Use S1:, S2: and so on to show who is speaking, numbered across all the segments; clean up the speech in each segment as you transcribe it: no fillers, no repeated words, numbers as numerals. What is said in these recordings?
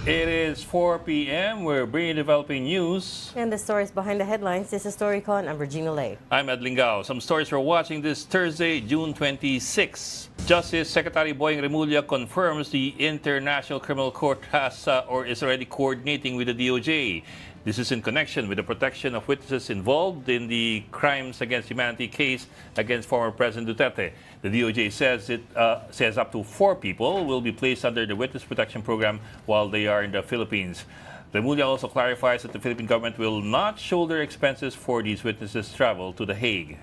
S1: It is 4 p.m. We're bringing developing news.
S2: And the stories behind the headlines. This is Storycon. I'm Regina Lay.
S1: I'm Ed Lingao. Some stories we're watching this Thursday, June 26. Justice Secretary Boying Remulla confirms the International Criminal Court has or is already coordinating with the DOJ. This is in connection with the protection of witnesses involved in the crimes against humanity case against former President Duterte. The DOJ says it says up to 4 people will be placed under the Witness Protection Program while they are in the Philippines. Remulla also clarifies that the Philippine government will not shoulder expenses for these witnesses' travel to The Hague.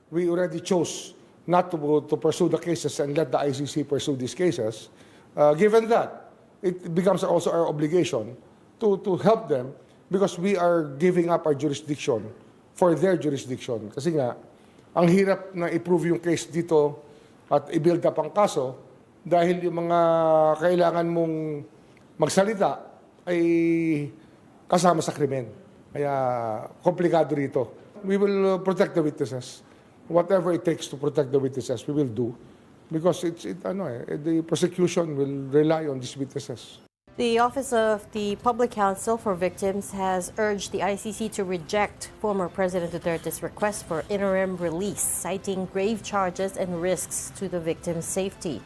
S3: We already chose not to pursue the cases and let the ICC pursue these cases. Given that, it becomes also our obligation to help them because we are giving up our jurisdiction for their jurisdiction. Kasi nga, ang hirap na i-prove yung case dito at i-build up ang kaso dahil yung mga kailangan mong magsalita ay kasama sa krimen. Kaya komplikado rito. We will protect the witnesses. Whatever it takes to protect the witnesses, we will do. Because the prosecution will rely on these witnesses.
S2: The Office of the Public Counsel for Victims has urged the ICC to reject former President Duterte's request for interim release, citing grave charges and risks to the victim's safety.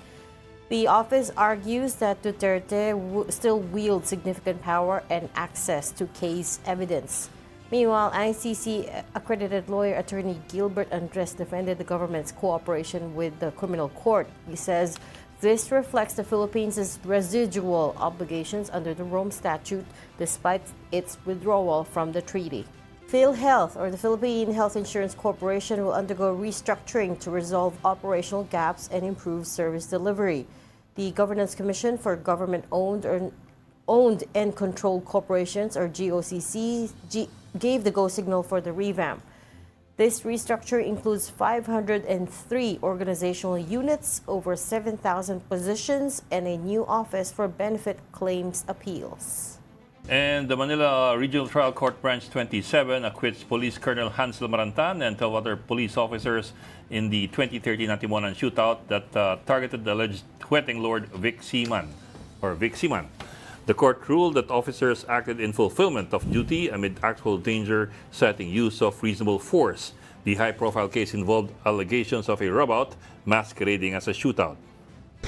S2: The office argues that Duterte still wields significant power and access to case evidence. Meanwhile, ICC-accredited lawyer attorney Gilbert Andres defended the government's cooperation with the criminal court. He says this reflects the Philippines' residual obligations under the Rome Statute despite its withdrawal from the treaty. PhilHealth, or the Philippine Health Insurance Corporation, will undergo restructuring to resolve operational gaps and improve service delivery. The Governance Commission for Government-Owned and Controlled Corporations, or GOCC, gave the go signal for the revamp. This restructure includes 503 organizational units, over 7,000 positions, and a new office for benefit claims appeals.
S1: And the Manila Regional Trial Court Branch 27 acquits Police Colonel Hansel Marantan and 12 other police officers in the 2013 Antimonan shootout that targeted the alleged Hueteng Lord Vic Seaman. The court ruled that officers acted in fulfillment of duty amid actual danger, citing use of reasonable force. The high-profile case involved allegations of a robout masquerading as a shootout.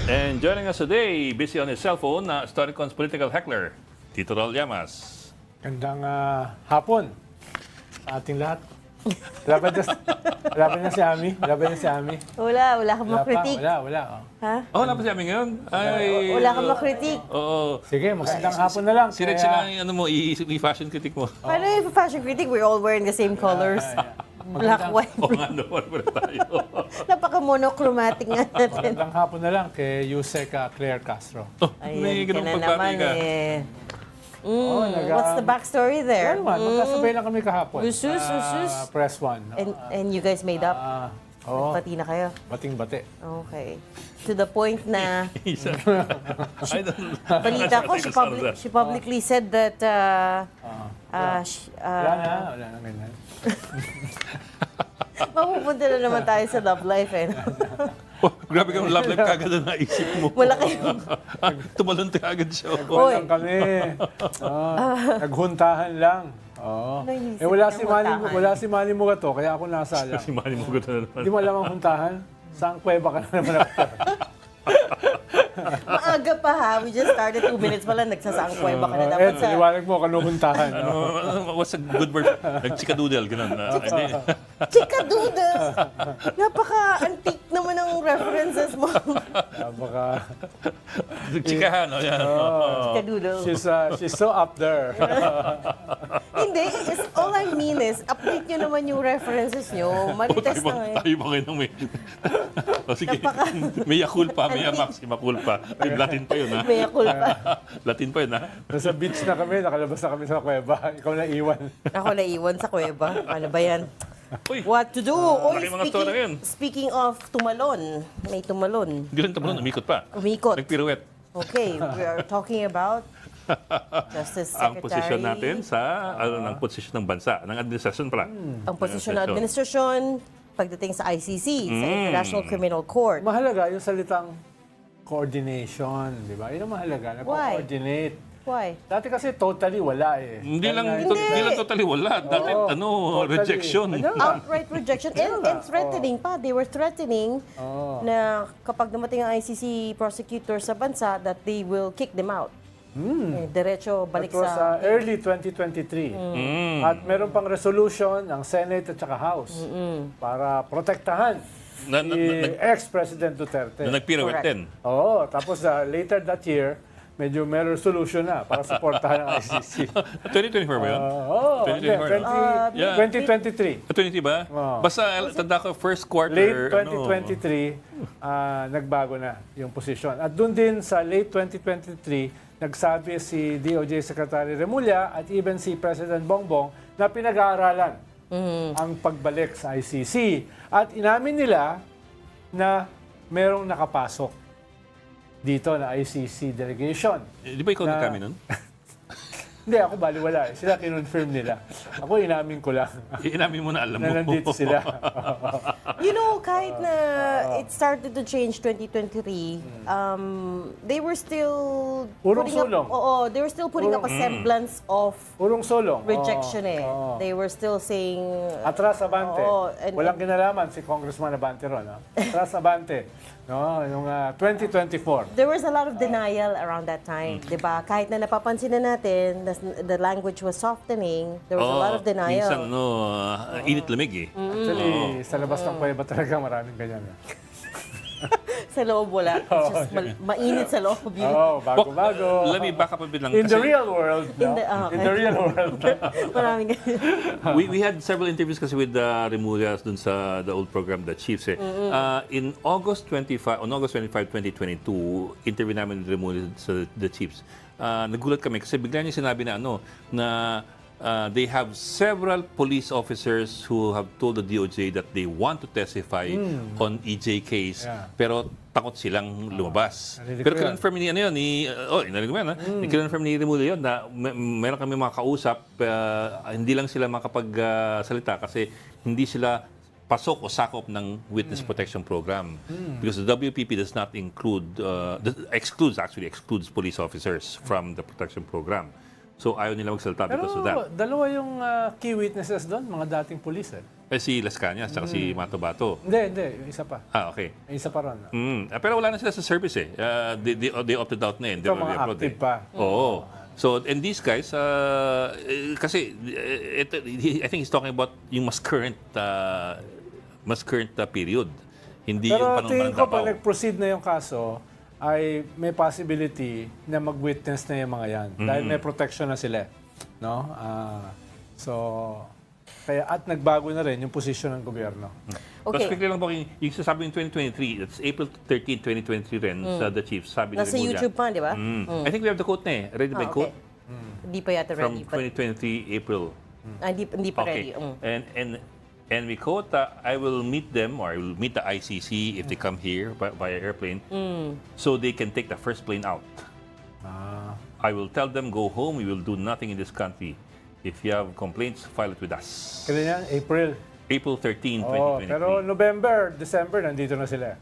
S1: And joining us today, busy on his cell phone, Storycon's political heckler, Tito Raul Llamas.
S4: Gandang hapon sa ating lahat. Laban na si Ami.
S2: Wala kang makritik.
S4: Wala.
S2: Ha?
S1: Wala pa si Ami ngayon? Ay,
S2: Wala kang makritik.
S1: Oo.
S4: Sige, magandang hapon na lang.
S1: Sirek sila yung i-fashion critic mo.
S2: Paano yung fashion critic? We're all wearing the same colors. Black, white,
S1: Oo nga, naman tayo.
S2: Napaka-monochromatic nga natin.
S4: Magandang hapon na lang kay Yusek Claire Castro.
S1: May
S2: Ayan ka
S1: ganung
S2: na
S1: pagbati
S2: naman
S1: ka.
S2: eh. What's the backstory there?
S4: Magkasabay lang kami kahapon.
S2: Usus.
S4: Press 1.
S2: And you guys made up?
S4: Oo,
S2: Pati na kayo?
S4: bating-bate.
S2: Okay. To the point na
S1: Isa. I don't
S2: balita ko, she publicly said that
S4: Wala na ganyan.
S2: mapupunta na naman tayo sa love life eh.
S1: Oh, grabe kang love life kagad na naisip mo.
S2: Malaki.
S1: Tumalon ka agad siya.
S2: Oy.
S4: Lang kami. Naghuntahan lang. Oo.
S2: Naisip
S4: Wala
S2: niya
S4: si Manny,
S2: huntahan.
S4: wala si Manny Mugato, kaya ako nasa lang.
S1: Si Manny mo ganda na naman.
S4: Hindi mo alam ang huntahan? Saan kuweba ka na naman ako?
S2: Maaga pa ha. We just started 2 minutes pa lang. Nagsasaang kuweba ka na dapat sa...
S4: Liwanag mo, kano huntahan?
S1: What's a good word? Nag-chikadoodle, ganun.
S2: Chikadoodle! Napaka-antique naman ang references mo.
S4: Baka...
S1: Chikahan, o yan.
S2: Chikadoodle.
S4: She's so up there.
S2: Hindi. All I mean is, update nyo naman yung references nyo. Marites na eh.
S1: Tayo ba kayo nang may... O sige, may Yakul pa, may Maxima Cool pa. Latin pa yun, ha?
S2: Mea culpa.
S1: Latin pa yun, ha?
S4: Nasa beach na kami, nakalabas na kami sa kuweba. Ikaw na iwan.
S2: Ako naiwan sa kuweba. Ano ba yan?
S1: Uy,
S2: What to do? Oy,
S1: Maraming mga story yun.
S2: speaking of tumalon. May tumalon.
S1: hindi lang tamalon, umikot pa.
S2: Umikot.
S1: Nagpiruwet.
S2: Okay, we are talking about Justice
S1: Ang
S2: Secretary.
S1: posisyon natin sa, ng posisyon ng bansa, ng administrasyon pala.
S2: Ang posisyon ng administrasyon pagdating sa ICC, sa International Criminal Court.
S4: Mahalaga yung salitang coordination, di ba? Yun ang mahalaga, na
S2: Why?
S4: coordinate.
S2: Why?
S4: Dati kasi totally wala eh.
S1: Hindi lang,
S2: Hindi.
S1: hindi lang totally wala. Dati,
S4: totally.
S1: rejection.
S4: Ano?
S2: Outright rejection and threatening pa. They were threatening na kapag dumating ang ICC prosecutor sa bansa that they will kick them out. Diretso balik
S4: It was
S2: sa...
S4: early 2023. At meron pang resolution ang Senate at saka House para protektahan si ex-President Duterte.
S1: Na nag-pirouette
S2: Correct.
S1: din.
S4: Oo, tapos later that year, medyo may resolution na para suportahan ang ICC.
S1: 2024 ba yun?
S4: Oo,
S1: 2024,
S4: 2023.
S1: 20 ba? Basta tanda ko first quarter.
S4: Late 2023, nagbago na yung posisyon. At doon din sa late 2023, nagsabi si DOJ Secretary Remulla at even si President Bongbong na pinag-aaralan ang pagbalik sa ICC. At inamin nila na merong nakapasok dito na ICC delegation.
S1: Di ba ikaw nagkami nun?
S4: Hindi, ako baliwala. Sila kinonfirm nila. Ako inamin ko lang
S1: Inamin mo na alam mo.
S4: na nandito sila.
S2: You know, kahit na it started to change 2023, they were still
S4: Urong-sulong.
S2: they were still putting up a semblance of
S4: Urong-sulong.
S2: rejection They were still saying
S4: Atras Abante.
S2: and-
S4: Walang kinalaman si Congressman Abante ron. Atras Abante. No, yung 2024.
S2: there was a lot of denial around that time, 'di ba? Kahit na napapansin na natin the language was softening, there was a lot of denial.
S1: Minsan, init-lamig eh.
S4: Actually, sa labas ng kuweba talaga maraming ganyan.
S2: Sa loob wala. It's just mainit sa loob. Yun.
S4: Oo, bago-bago.
S1: Let me back up a bit lang.
S4: In the
S1: Kasi
S4: real world, no? In the real world.
S2: Maraming
S1: we had several interviews kasi with Remulla dun sa the old program, The Chiefs. In August 25, 2022, interview namin with Remulla sa The Chiefs. Nagulat kami kasi bigla niya sinabi na they have several police officers who have told the DOJ that they want to testify on EJ case, pero takot silang lumabas.
S4: Narinig
S1: Pero
S4: ko yan.
S1: confirm ni narinig mo yan, confirm ni Remulla yun na meron kami mga kausap, hindi lang sila makapagsalita kasi hindi sila pasok o sakop ng witness protection program because the WPP does not excludes police officers from the protection program. So ayaw nila magsalita because of that.
S4: Pero dalawa yung key witnesses doon, mga dating pulis eh.
S1: Si Las Cañas at si Mato Bato.
S4: Hindi, yung isa pa.
S1: Okay.
S4: Yung isa pa ron.
S1: Pero wala na sila sa service eh. They opted out na eh.
S4: Ito, mga active pa.
S1: Oo. So, and these guys, kasi, I think he's talking about yung mas current period. Hindi yung
S4: Pero
S1: panahon
S4: tingin
S1: ng
S4: ko
S1: Davao.
S4: pag nag-proceed na yung kaso, ay may possibility na mag-witness na yung mga yan. Dahil may protection na sila. No? At nagbago na rin yung posisyon ng gobyerno.
S1: Tapos quickly lang po, yung sasabi yung 2023, that's April 13, 2023 rin sa The Chiefs. Sabi ni
S2: Nasa
S1: Remulla.
S2: YouTube pa, di ba?
S1: I think we have the quote na eh. Ready by quote?
S2: Hindi pa yata
S1: From
S2: ready.
S1: 2023 April.
S2: Hindi pa
S1: Okay.
S2: ready.
S1: And we quote, I will meet them, or I will meet the ICC if they come here via airplane, so they can take the first plane out. I will tell them, go home, we will do nothing in this country. If you have complaints, file it with us.
S4: Kailan yan?
S1: April 13,
S4: Oo,
S1: 2023.
S4: pero November, December, nandito na sila.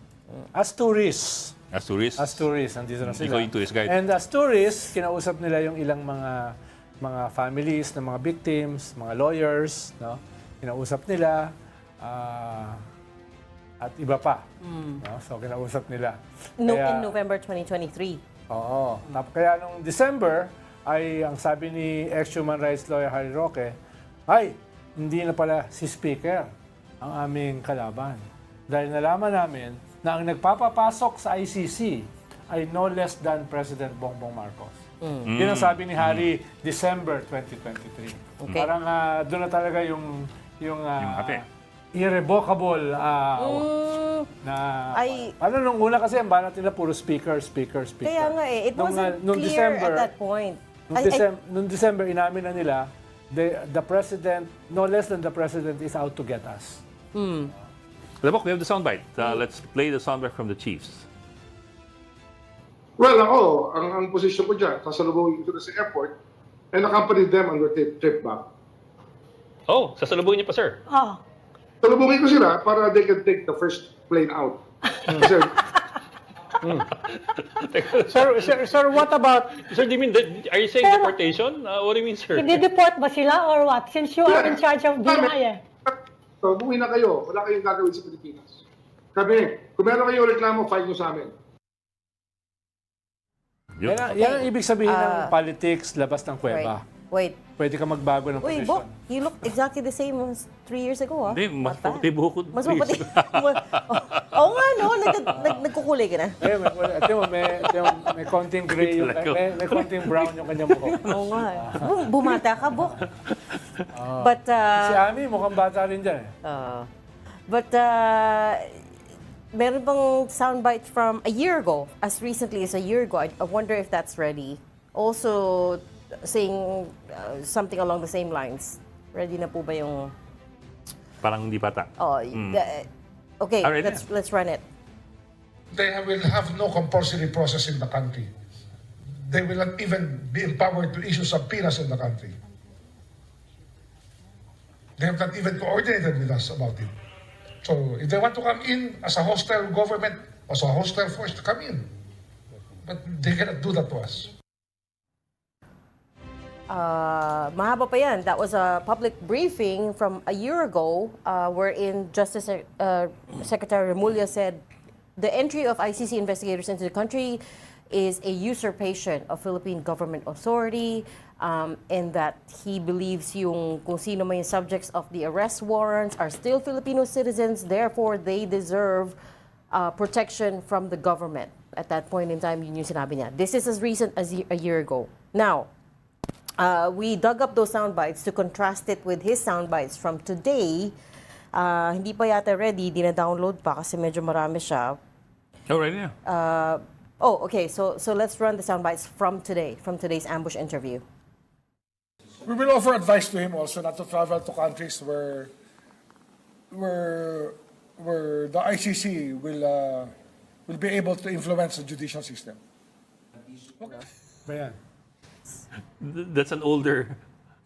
S4: As tourists.
S1: As tourists,
S4: As tourists, nandito na sila.
S1: ikaw yung tourist guide.
S4: And as tourists, kinausap nila yung ilang mga families ng mga victims, mga lawyers, no? Kinausap nila at iba pa. No? So kinausap nila.
S2: In November 2023.
S4: Oo. Kaya nung December ay ang sabi ni ex-human rights lawyer Harry Roque, ay hindi na pala si Speaker ang aming kalaban. Dahil nalaman namin na ang nagpapapasok sa ICC ay no less than President Bongbong Marcos. Yun ang sabi ni Harry December 2023.
S2: Okay.
S4: Parang doon na talaga yung
S1: ate.
S4: irrevocable na nung una kasi ang banat nila puro speaker.
S2: Kaya nga it wasn't
S4: nung
S2: clear
S4: December,
S2: at that point.
S4: Nung December, inamin na nila, the president, no less than the president, is out to get us.
S1: Labok, we have the soundbite. Let's play the soundbite from the Chiefs.
S3: Well, ako, ang position ko dyan, sasalubungin ko sa airport and accompany them on their trip back.
S1: Oh, sasalubungin niyo pa, sir.
S3: Salubungin ko sila para they can take the first plane out. Kasi
S5: Sir, what about,
S1: Sir, do you mean, are you saying
S5: Pero-
S1: deportation? What do you mean, sir?
S5: i-deport ba sila or what? Since you are in charge of DI eh.
S3: So, umuwi na kayo. Wala kayong gagawin sa Pilipinas. Kami, kung meron kayong reklamo, file nyo sa amin.
S4: Yan ang ibig sabihin ng politics, labas ng kuweba.
S2: Wait.
S4: Pwede ka magbago ng
S2: Wait,
S4: posisyon.
S2: Bok, you look exactly the same as 3 years ago, ah.
S1: Hindi, mas
S2: Not bad.
S1: maputi buhok ko.
S2: Mas maputi. Oo nga, no? Nagkukulay ka na.
S4: May konting gray, may konting brown yung kanyang buhok.
S2: Oo nga. Bumata ka, Bok. But,
S4: Si Ami, mukhang bata rin dyan eh.
S2: but, meron bang soundbite from a year ago, as recently as a year ago. I wonder if that's ready. Also, saying something along the same lines. Ready na po ba yung...
S1: Parang hindi bata.
S2: Okay,
S1: Alright,
S2: let's run it.
S3: They will have no compulsory process in the country. They will not even be empowered to issue subpoenas in the country. They have not even coordinated with us about it. So if they want to come in as a hostile government, as a hostile force, to come in. But they cannot do that to us.
S2: Mahaba pa yan. That was a public briefing from a year ago wherein Justice Secretary Remulla said the entry of ICC investigators into the country is a usurpation of Philippine government authority and that he believes yung kung sino man yung subjects of the arrest warrants are still Filipino citizens, therefore they deserve protection from the government. At that point in time, yun yung sinabi niya. This is as recent as a year ago. Now, we dug up those sound bites to contrast it with his sound bites from today. Hindi pa yata ready, dina-download pa kasi medyo marami siya.
S1: Oh, right, yeah.
S2: Okay. So let's run the sound bites from today, from today's ambush interview.
S3: We will offer advice to him also not to travel to countries where the ICC will be able to influence the judicial system.
S4: Bayan.
S1: That's an older,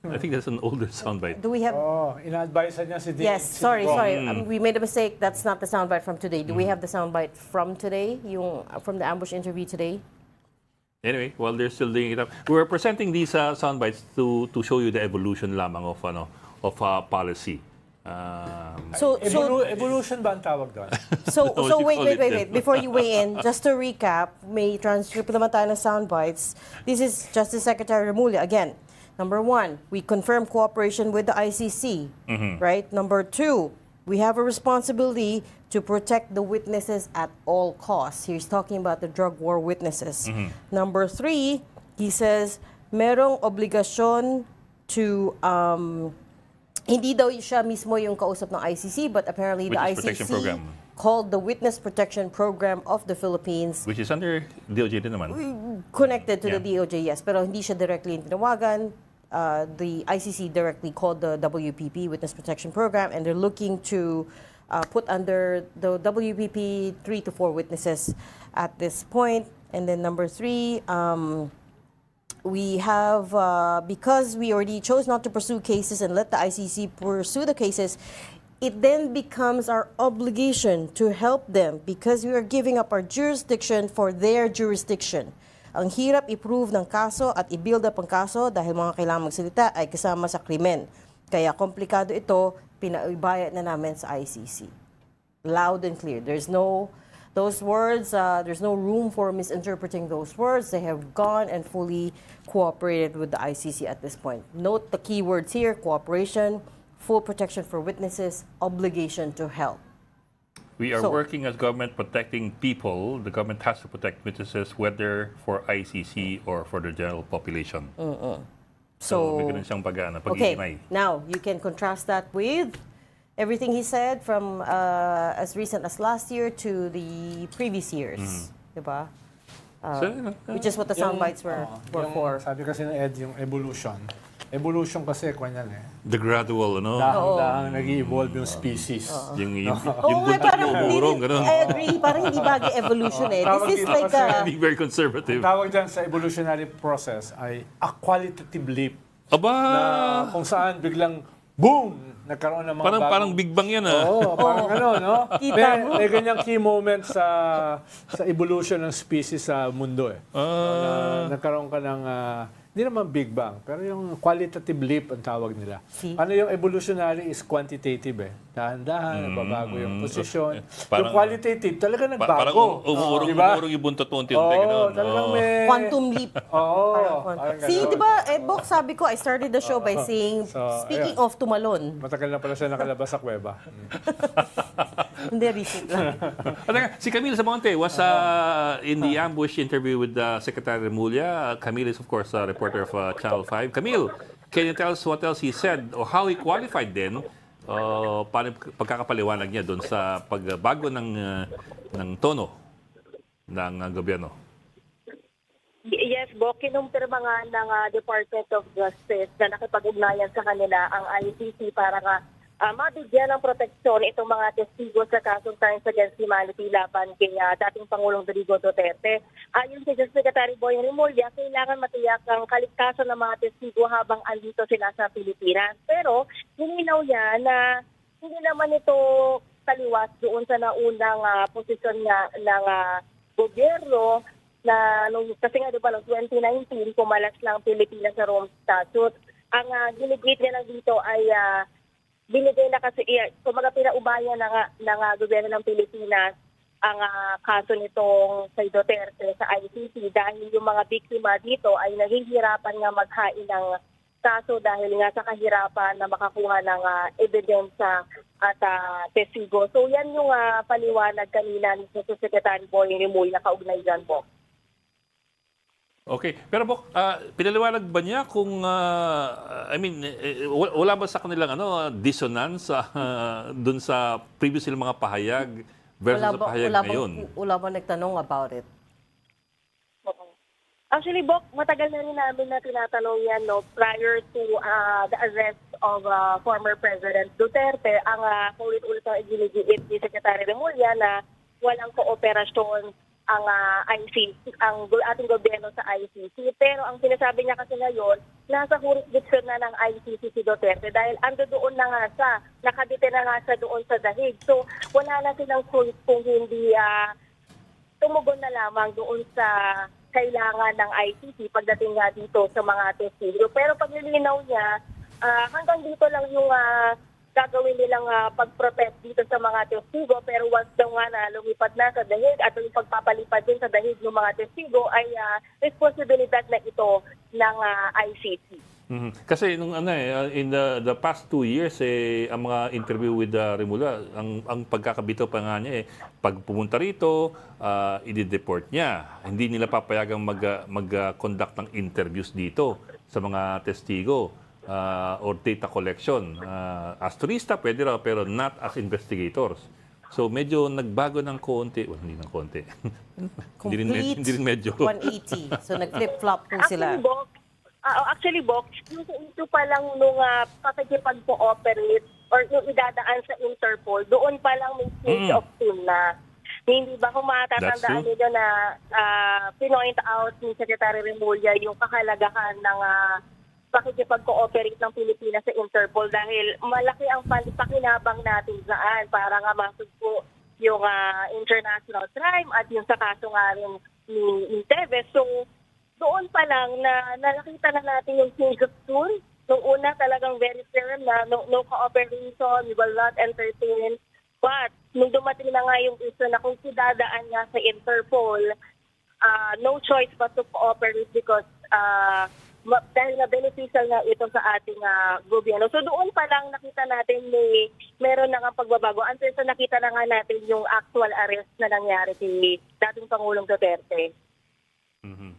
S1: I think that's an older soundbite.
S2: Do we have...
S4: Ina-advise niya si
S2: Yes,
S4: si
S2: sorry.
S4: Bong.
S2: We made a mistake. That's not the soundbite from today. Do we have the soundbite from today, yung from the ambush interview today?
S1: Anyway, while they're still doing it up, we're presenting these soundbites to show you the evolution lamang of policy.
S4: Evolution ba ang tawag doon?
S2: So
S1: What you call it,
S2: wait. Before you weigh in, just to recap, may transcript naman tayo ng soundbites. This is Justice Secretary Remulla. Again, number 1, we confirm cooperation with the ICC. Right? Number 2, we have a responsibility to protect the witnesses at all costs. He's talking about the drug war witnesses. Number 3, he says, merong obligasyon to... hindi daw siya mismo yung kausap ng ICC, but apparently
S1: Witness
S2: the
S1: Protection
S2: ICC
S1: Program.
S2: called the Witness Protection Program of the Philippines,
S1: Which is under DOJ din naman.
S2: connected to the
S1: Yeah.
S2: DOJ, yes, pero hindi siya directly tinawagan. The ICC directly called the WPP, Witness Protection Program, and they're looking to put under the WPP 3 to 4 witnesses at this point. And then number 3, we have, because we already chose not to pursue cases and let the ICC pursue the cases, it then becomes our obligation to help them because we are giving up our jurisdiction for their jurisdiction. Ang hirap i-prove ng kaso at i-build up ang kaso dahil mga kailangang magsalita ay kasama sa krimen. Kaya komplikado ito, pinaibayat na namin sa ICC. Loud and clear. There's no room for misinterpreting those words. They have gone and fully cooperated with the ICC at this point. Note the key words here: cooperation, full protection for witnesses, obligation to help.
S1: We are
S2: So-
S1: working as government protecting people. The government has to protect witnesses, whether for ICC or for the general population. So, may ganun siyang
S2: Okay,
S1: pag-iimay.
S2: now you can contrast that with everything he said from as recent as last year to the previous years, diba? Which is what the sound bites were for.
S4: Sabi kasi ng Ed, yung evolution. Evolution kasi, kanyan eh.
S1: The gradual,
S4: Dahang nag-evolve yung species.
S1: yung
S2: Oo nga,
S1: buntot
S2: parang
S1: mo umurong, ganun.
S2: I agree. Parang hindi bagay evolution eh. This is like
S1: Being very conservative.
S4: Tawag dyan sa evolutionary process ay a qualitative leap.
S1: Aba!
S4: Na kung saan biglang boom! Nagkaroon ng mga
S1: Parang Big Bang yan, ah.
S4: Oo, parang ano, no?
S2: Kita mo.
S4: May ganyang key moment sa evolution ng species sa mundo eh. Nagkaroon ka ng, hindi naman Big Bang, pero yung qualitative leap ang tawag nila.
S2: See?
S4: Ano yung evolutionary is quantitative eh. Dahan-dahan, nababago yung posisyon. Yung qualitative, talaga
S1: Parang
S4: nagbago.
S1: umuurong yung buntot mo unti-unti.
S4: Oo,
S1: ganun.
S4: talagang
S1: Oo.
S4: may...
S2: Quantum leap.
S4: Oo.
S2: Parang See, di ba, Bok, sabi ko, I started the show by saying, speaking of tumalon.
S4: Matagal na pala siya nakalabas sa kuweba.
S2: Hindi, recent lang.
S1: At teka, si Camille Samonte was in the ambush interview with Secretary Remulla. Camille is, of course, a reporter of Channel 5. Camille, can you tell us what else he said or how he qualified then? Paano pagkakapaliwanag niya doon sa pagbago ng tono ng gobyerno?
S6: Yes, Bo, kinumpirma nga ng Department of Justice na nakipag-ugnayan sa kanila ang ICC para nga mabigyan ng proteksyon itong mga testigo sa kasong crimes against humanity laban kay dating Pangulong Rodrigo Duterte. Ayon kay Justice Secretary Boy Remulla, kailangan matiyak ang kaligtasan ng mga testigo habang andito sila sa Pilipinas. Pero hininaw niya na hindi naman ito taliwas doon sa naunang posisyon ng gobyerno na kasi nga diba noong 2019 pumalas lang Pilipinas sa Rome Statute. Ang ginigit niya lang dito ay binigay na kasi, kumaga pinaubayan ng gobyerno ng Pilipinas ang kaso nitong kay Duterte sa ICC dahil yung mga biktima dito ay naghihirapan nga maghain ng kaso dahil nga sa kahirapan na makakuha ng ebidensya at testigo. So yan yung paliwanag kanina ni Secretary Boy Remulla kaugnay dyan po.
S1: Okay. Pero Bok, pinaliwanag ba niya kung, wala ba sa kanilang dissonance dun sa previous nilang mga pahayag versus sa pahayag ngayon?
S2: Wala ba nagtanong about it?
S6: Actually, Bok, matagal na rin namin na tinatanong yan, no, prior to the arrest of former President Duterte, ang ulit-ulit ang iginigiit ni Secretary Remulla na walang kooperasyon ang ICC, ang ating gobyerno sa ICC. Pero ang sinasabi niya kasi ngayon, nasa jurisdiction na ng ICC si Duterte dahil ando doon na nga siya, nakadite na nga siya doon sa dahig. So wala na silang choice kung hindi tumugon na lamang doon sa kailangan ng ICC pagdating nga dito sa mga testigo. Pero pag nilinaw niya, hanggang dito lang yung gagawin nilang pag-protect dito sa mga testigo, pero once daw nga na lumipad na sa dahig at yung pagpapalipad din sa dahig ng mga testigo ay responsibilidad na ito ng ICC.
S1: Mhm. Kasi nung in the past 2 years ang mga interview with Remulla, ang pagkakabito pa nga niya pag pumunta rito, i-deport niya. Hindi nila papayagang mag-conduct ng interviews dito sa mga testigo. Or data collection. As turista, pwede raw, pero not as investigators. So, medyo nagbago ng konti. Well, hindi ng konti.
S2: Complete
S1: hindi rin medyo.
S2: 180. So, nag-flip-flop po sila.
S6: Actually, Bok, yung ito pa lang nung pakikipag-cooperate or yung idadaan sa Interpol, doon pa lang may stage of team na. Hindi ba kung matatandaan niyo na pinoint out ni Secretary Remulla yung kahalagahan ng pakikipag-cooperate ng Pilipinas sa Interpol dahil malaki ang pakinabang natin dyan para nga masugpo yung international crime at yung sa kaso nga rin ni Tevez. So, doon pa lang na nakita na natin yung change of tune. Nung una talagang very firm na no cooperation, we will not entertain. But nung dumating na nga yung issue na kung sidadaan nga sa Interpol, no choice but to cooperate because dahil na beneficial na ito sa ating gobyerno. So doon pa lang nakita natin meron na nga pagbabago until sa nakita na nga natin yung actual arrest na nangyari kay dating Pangulong Duterte.
S1: Mhm.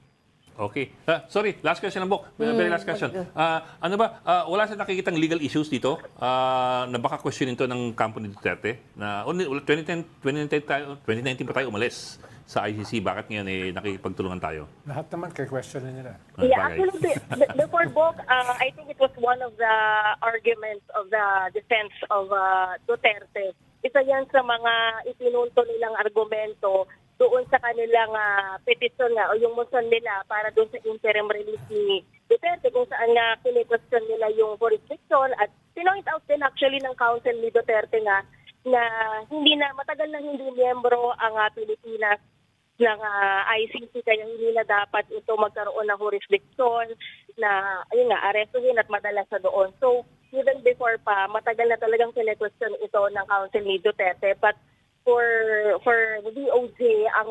S1: Okay. Sorry, last question lang, Bok. Very last question. Wala sa nakikitang legal issues dito na baka questionin to ng kampo ni Duterte? Na 2019 pa tayo umalis sa ICC. Bakit ngayon nakikipagtulungan tayo?
S4: Lahat naman kay question na nila.
S6: Yeah, actually, before Bok, I think it was one of the arguments of the defense of Duterte. Isa yan sa mga ipinunto nilang argumento doon sa kanilang petition o yung motion nila para doon sa interim release ni Duterte kung saan nga kini-question nila yung jurisdiction at Pinoint out din actually ng Council ni Duterte nga na matagal na hindi miyembro ang Pilipinas ng ICC, kaya hindi na dapat ito magkaroon ng jurisdiction na ayun nga, arestuhin at madala sa doon. So even before pa, matagal na talagang kine-question ito ng Council ni Duterte. But for the DOJ, ang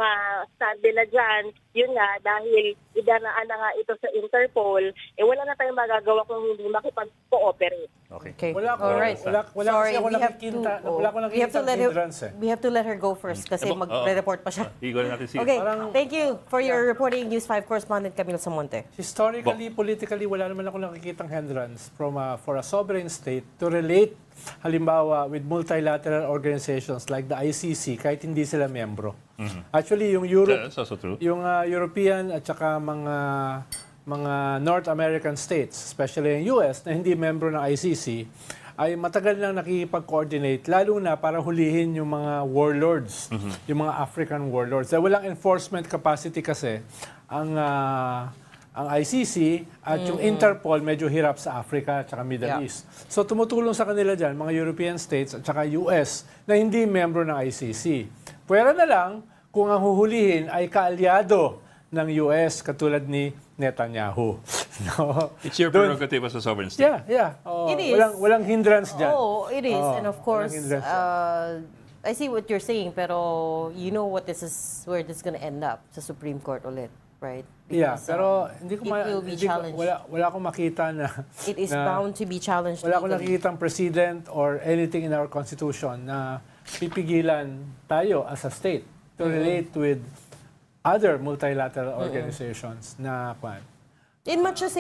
S6: stand nila dyan, yun nga, dahil idanaan na nga ito sa Interpol, wala na tayong magagawa kung hindi makipag-cooperate.
S1: Okay.
S4: Wala ko,
S2: Alright.
S4: wala
S2: Sorry,
S4: kasi ako
S2: we have
S4: nakikita,
S2: to-
S4: wala ko
S2: we have to
S4: nakikita
S2: let her,
S4: hindrance eh.
S2: we have to let her go first kasi magre-report pa siya.
S1: Igo na natin si...
S2: Okay, thank you for your reporting, News 5 correspondent Camille Samonte.
S4: Historically, politically, wala naman ako nakikitang hindrance for a sovereign state to relate, halimbawa, with multilateral organizations like the ICC, kahit hindi sila miyembro. Actually, yung Europe,
S1: That's also true.
S4: yung European at saka mga North American states, especially yung US na hindi membro ng ICC, ay matagal nang nakikipag-coordinate, lalo na para hulihin yung mga warlords, yung mga African warlords. Dahil walang enforcement capacity kasi ang ICC at yung Interpol medyo hirap sa Africa at saka Middle East. So tumutulong sa kanila dyan, mga European states at saka US na hindi membro ng ICC. Pwera na lang kung ang huhulihin ay kaalyado ng US katulad ni Netanyahu. No?
S1: It's your prerogative as a sovereign state.
S4: Yeah.
S2: It is.
S4: Walang hindrance dyan.
S2: Oh, it is. And of course,
S4: walang hindrance.
S2: I see what you're saying, pero you know where this is going to end up sa Supreme Court ulit, right?
S4: Yeah,
S2: Because,
S4: pero hindi ko
S2: it will be challenged.
S4: wala akong makita na
S2: It is
S4: na-
S2: bound to be challenged.
S4: Wala akong
S2: legally.
S4: nakikitang president or anything in our constitution na pipigilan tayo as a state to relate with other multilateral organizations na kwan.
S2: In much the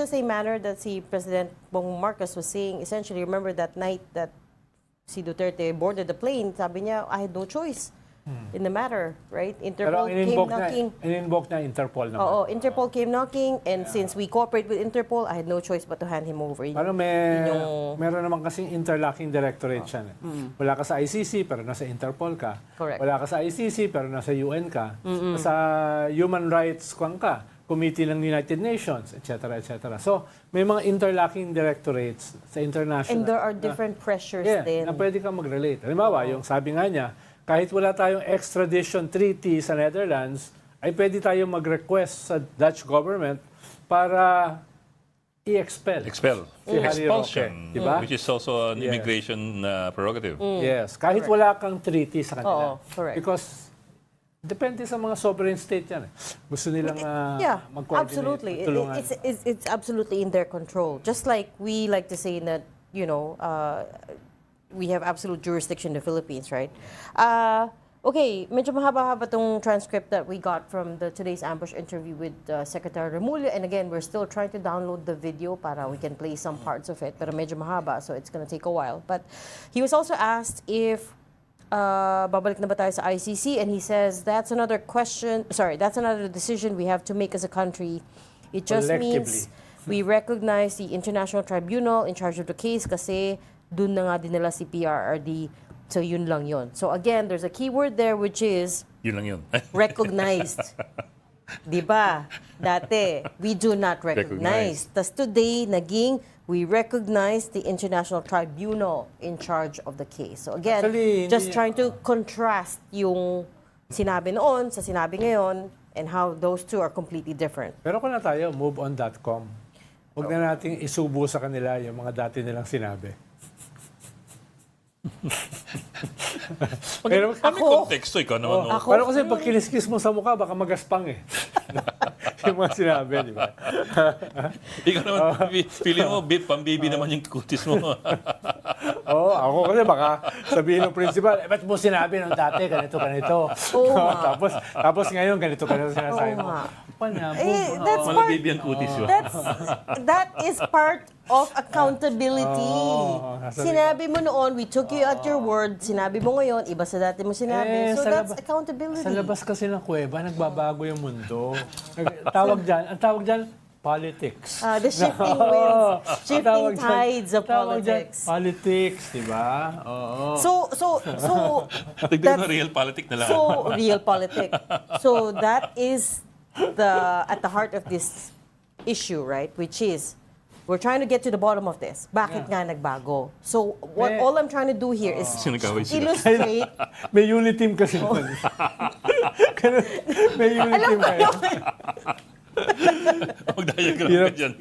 S2: same manner that si President Bongbong Marcos was saying, essentially, remember that night that si Duterte boarded the plane, sabi niya, I had no choice in the matter, right?
S4: Pero
S2: Interpol came knocking.
S4: in-invoke na Interpol naman.
S2: Oo, Interpol came knocking, and since we cooperate with Interpol, I had no choice but to hand him over.
S4: Parang
S2: yung-
S4: meron naman kasing interlocking directorate siya. Wala ka sa ICC pero nasa Interpol ka.
S2: Correct.
S4: Wala ka sa ICC pero nasa UN ka. Sa Human Rights Committee ng United Nations, etc. etc. So, may mga interlocking directorates sa international.
S2: And there are different pressures din.
S4: Na pwede kang mag-relate. Halimbawa, yung sabi nga niya, kahit wala tayong extradition treaty sa Netherlands, ay pwede tayong mag-request sa Dutch government para i-expel.
S1: Expel.
S4: Si Harry
S1: Expulsion.
S4: Roque, diba?
S1: Which is also an
S4: Yes.
S1: immigration prerogative.
S4: Yes. Kahit wala kang treaty sa kanila.
S2: Oo, correct.
S4: Because depende sa mga sovereign state yan. Gusto nilang
S2: Yeah,
S4: mag-coordinate,
S2: absolutely.
S4: magtulungan.
S2: It's absolutely in their control. Just like we like to say that, we have absolute jurisdiction in the Philippines, right? Okay, medyo mahaba-haba tong transcript that we got from today's ambush interview with Secretary Remulla. And again, we're still trying to download the video para we can play some parts of it. Pero medyo mahaba, so it's gonna take a while. But he was also asked if babalik na ba tayo sa ICC, and he says that's another decision we have to make as a country. It just means we recognize the International Tribunal in charge of the case kasi dun na nga dinala si PRRD, so yun lang yun. So again, there's a key word there which is
S1: Yun lang yun.
S2: recognized. Diba? Dati, we do not recognize. Tas today, naging we recognize the International Tribunal in charge of the case. So again,
S4: Actually,
S2: just
S4: hindi-
S2: trying to contrast yung sinabi noon sa sinabi ngayon and how those two are completely different.
S4: Pero kung na tayo, moveon.com. Huwag na nating isubo sa kanila yung mga dati nilang sinabi. Pero
S1: May konteksto, ikaw naman. no?
S4: Pero kasi pag kiniskis mo sa mukha, baka magaspang eh. Yung mga sinabi, di ba?
S1: Ikaw naman, feeling mo, pambibi naman yung kutis mo.
S4: Oo, ako kasi baka sabihin ng principal, ba't mo sinabi nung dati, ganito.
S2: Oo nga.
S4: Tapos ngayon, ganito sinasabi
S2: Oo
S4: mo.
S2: nga.
S4: Panabog.
S2: That's part,
S1: Malabibi ang kutis yun.
S2: that is part of accountability. Sinabi mo noon, we took you at your word. Sinabi mo ngayon, iba sa dati mo sinabi. So that's accountability.
S4: Sa labas kasi ng kuweba, nagbabago yung mundo. Ang tawag dyan, politics.
S2: The shifting winds, shifting tides of
S4: Tawag dyan,
S2: politics.
S4: politics, di ba? Oo.
S2: So
S1: Tignan mo, real politic na lang.
S2: so real politics. So that is at the heart of this issue, right? Which is we're trying to get to the bottom of this. Bakit nga nagbago? So, all I'm trying to do here is
S1: Sinagaway sila.
S2: illustrate.
S4: May unit team kasi naman. Ganun, may unit team kayo.
S1: Mag-diagram ka
S4: Hirap.
S1: dyan.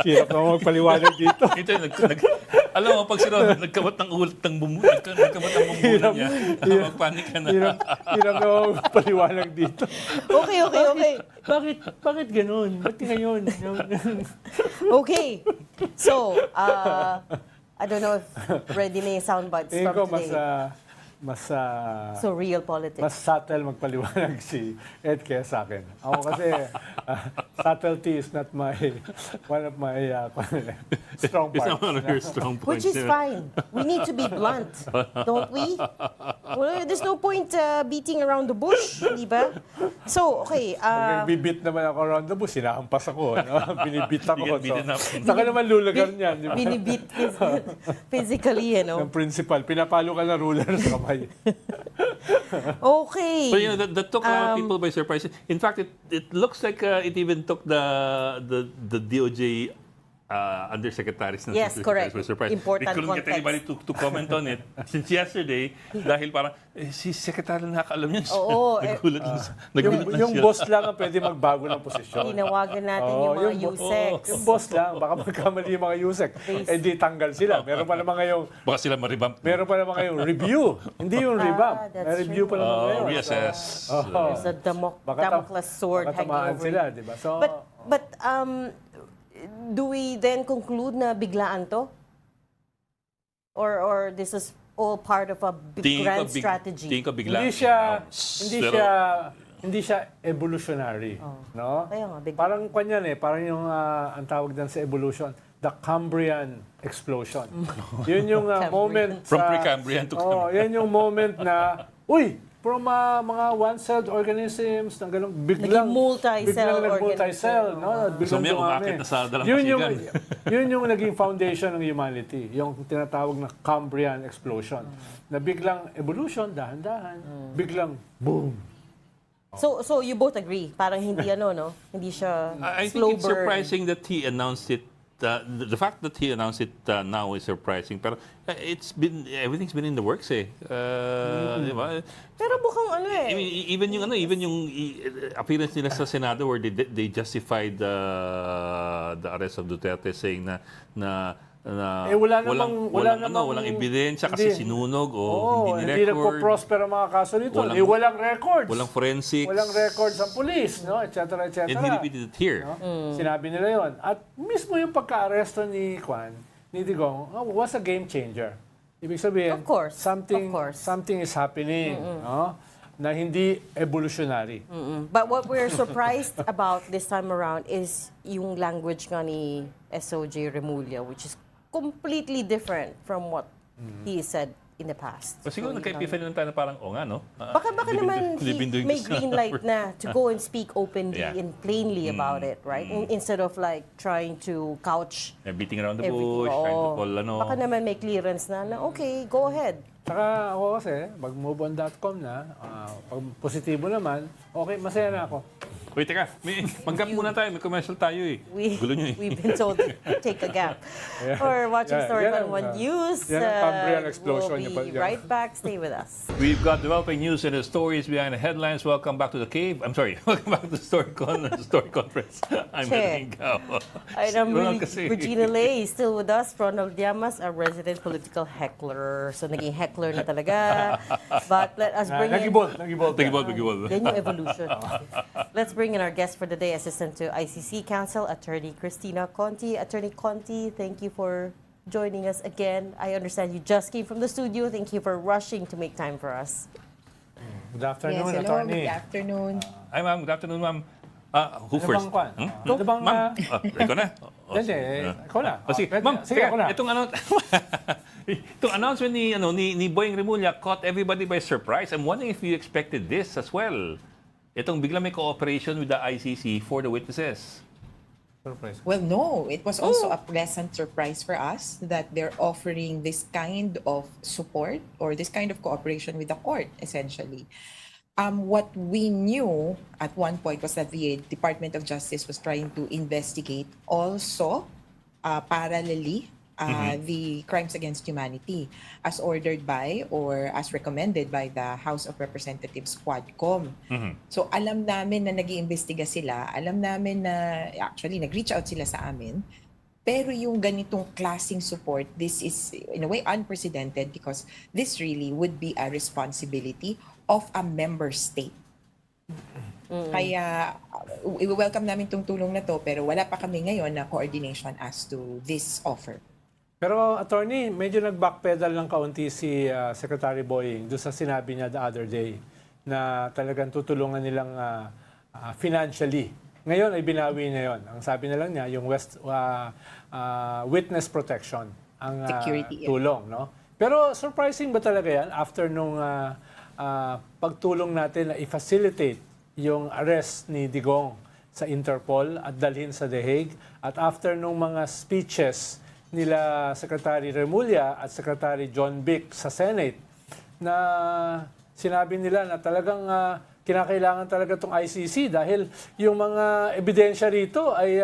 S4: Hirap naman magpaliwanag dito.
S1: Ito yung alam mo, pag sinabi, nagkamot ng ulat ng nagkamot ng bumbulan niya, magpanik ka na.
S4: Hirap naman magpaliwanag dito.
S2: Okay.
S4: Bakit ganun? Ba't ngayon?
S2: Okay. So, I don't know if ready na yung soundbites
S4: Tingin ko
S2: from today. So, real politics.
S4: Mas subtle magpaliwanag si Ed kaya sa akin. Ako kasi, subtlety is not one of my strong
S1: It's
S4: parts.
S1: not one of your strong points.
S2: Which is fine. We need to be blunt, don't we? Well, there's no point beating around the bush, di ba? So, okay.
S4: Nagbibit naman ako around the bush, sinahampas ako. No? Binibit ako.
S1: You get beaten up.
S4: Saka naman lulagar niyan. Di ba?
S2: Binibit physically, you know.
S4: Ng principal, pinapalo ka na ruler sa kamay.
S2: Okay.
S1: But that took a lot of people by surprise. In fact, it looks like it even took the DOJ undersecretaries and
S2: Yes, correct.
S1: by surprise.
S2: Important
S1: They couldn't get
S2: context.
S1: anybody to comment on it since yesterday dahil parang si Secretary nakakaalam niyan.
S2: Oo,
S1: Nagulat lang
S4: Yung
S1: siya.
S4: boss lang ang pwede magbago ng posisyon.
S2: Tinawagan natin yung mga USECs.
S4: Yung boss lang, baka magkamali yung mga USEC. Eh di tanggal sila. Meron pa naman ngayong
S1: Baka sila maribamp.
S4: review. Hindi yung revamp.
S2: that's
S4: May review pa naman ngayon.
S1: Reassess.
S2: There's a Damocles sword
S4: baka
S2: hanging
S4: tamaan
S2: over
S4: sila,
S2: it.
S4: di ba? So,
S2: But do we then conclude na biglaan to? Or this is all part of a grand strategy?
S1: Tingin ko bigla.
S4: hindi siya evolutionary, no?
S2: Kaya nga, bigla.
S4: Parang kanyan parang yung ang tawag din sa evolution, the Cambrian explosion. Yun yung moment
S1: From Precambrian to Cambrian.
S4: yan yung moment na from mga one-celled organisms na ganun, biglang
S2: multi-cell
S4: nag-multi-cell,
S2: organism.
S4: no? Biglang
S1: So may
S4: dumami.
S1: umakit na sa dalampasigan.
S4: Yun yung naging foundation ng humanity, yung tinatawag na Cambrian explosion. Na biglang evolution, dahan-dahan, biglang boom.
S2: So you both agree? Parang hindi no? Hindi siya
S1: I
S2: slow
S1: think it's
S2: burn.
S1: surprising that he announced it. The fact that he announced it now is surprising. Pero everything's been in the works eh. Di ba?
S2: Pero mukhang
S1: I mean, even yung appearance nila sa Senado where they justified the arrest of Duterte saying na
S4: wala namang
S1: walang ebidensya kasi
S4: hindi.
S1: sinunog o
S4: Hindi
S1: ni-record.
S4: nagpo-prosper ang mga kaso nito. Walang records.
S1: Walang forensics.
S4: Walang records ang police, no? Et cetera, et cetera.
S1: And he repeated it here.
S4: No? Sinabi nila yon. At mismo yung pagka-aresto ni Digong, was a game changer. Ibig sabihin,
S2: Of course.
S4: something is happening, no? Na hindi evolutionary.
S2: But what we're surprised about this time around is yung language nga ni SOJ Remulla, which is completely different from what he said in the past.
S1: But siguro nagka-epiphany lang tayo na parang, nga no?
S2: Baka naman
S1: they've been doing
S2: may
S1: this
S2: green light na to go and speak openly
S1: Yeah.
S2: and plainly about it, right? Instead of like trying to couch
S1: Beating around the
S2: everything.
S1: bush, trying to call
S2: Baka naman may clearance na okay, go ahead.
S4: Saka ako kasi, mag-moveon.com na, pag positibo naman, okay, masaya na ako.
S1: Wait, teka. Mag-gap muna tayo. May commercial tayo eh. Gulo nyo eh.
S2: We've been told to take a gap. For watching Storycon One News,
S4: yan ang Cambrian explosion
S2: we'll
S4: niya pa
S2: be
S4: dyan.
S2: right back. Stay with us.
S1: We've got developing news and the stories behind the headlines. Welcome back to the cave. I'm sorry. Welcome back to Storycon, the Story Conference. I'm Henry Gao.
S2: And I'm
S1: Ronald
S2: really, Regina Lay is still with us. Ronald Llamas, our resident political heckler. So naging heckler na talaga. But let us bring in...
S4: Nag-evolve.
S2: Yan yung evolution. Let's bring in our guest for the day, Assistant to ICC Counsel, Attorney Christina Conti. Attorney Conti, thank you for joining us again. I understand you just came from the studio. Thank you for rushing to make time for us.
S4: Good afternoon,
S7: Yes, hello.
S4: attorney.
S7: Good afternoon.
S1: Hi, ma'am. Good afternoon, ma'am. Who
S4: Ano
S1: first?
S4: bang kwan? Ano bang...
S1: Ma'am, ikaw na.
S4: Hindi, ikaw na.
S1: Sige,
S4: Pwede-
S1: ma'am,
S4: sige, ako na.
S1: Itong announcement ni Boying Remulla caught everybody by surprise. I'm wondering if you expected this as well. Itong bigla may cooperation with the ICC for the witnesses.
S4: Surprise.
S7: Well, no, it was also a pleasant surprise for us that they're offering this kind of support or this kind of cooperation with the court, essentially. What we knew at one point was that the Department of Justice was trying to investigate also parallelly the crimes against humanity as ordered by or as recommended by the House of Representatives Quadcom. So alam namin na nag-iimbestiga sila, alam namin na actually nag-reach out sila sa amin. Pero yung ganitong klaseng support, this is in a way unprecedented because this really would be a responsibility of a member state. Kaya i-welcome namin itong tulong na to pero wala pa kami ngayon na coordination as to this offer.
S4: Pero attorney, medyo nag-backpedal ng kaunti si Secretary Boying doon sa sinabi niya the other day na talagang tutulungan nilang financially. Ngayon ay binawi niya yon. Ang sabi na lang niya, yung witness protection ang
S7: Security, yeah.
S4: tulong. No? Pero surprising ba talaga yan after nung pagtulong natin na i-facilitate yung arrest ni Digong sa Interpol at dalhin sa The Hague at after nung mga speeches nila Secretary Remulla at Secretary John Vic sa Senate na sinabi nila na talagang kinakailangan talaga itong ICC dahil yung mga ebidensya rito ay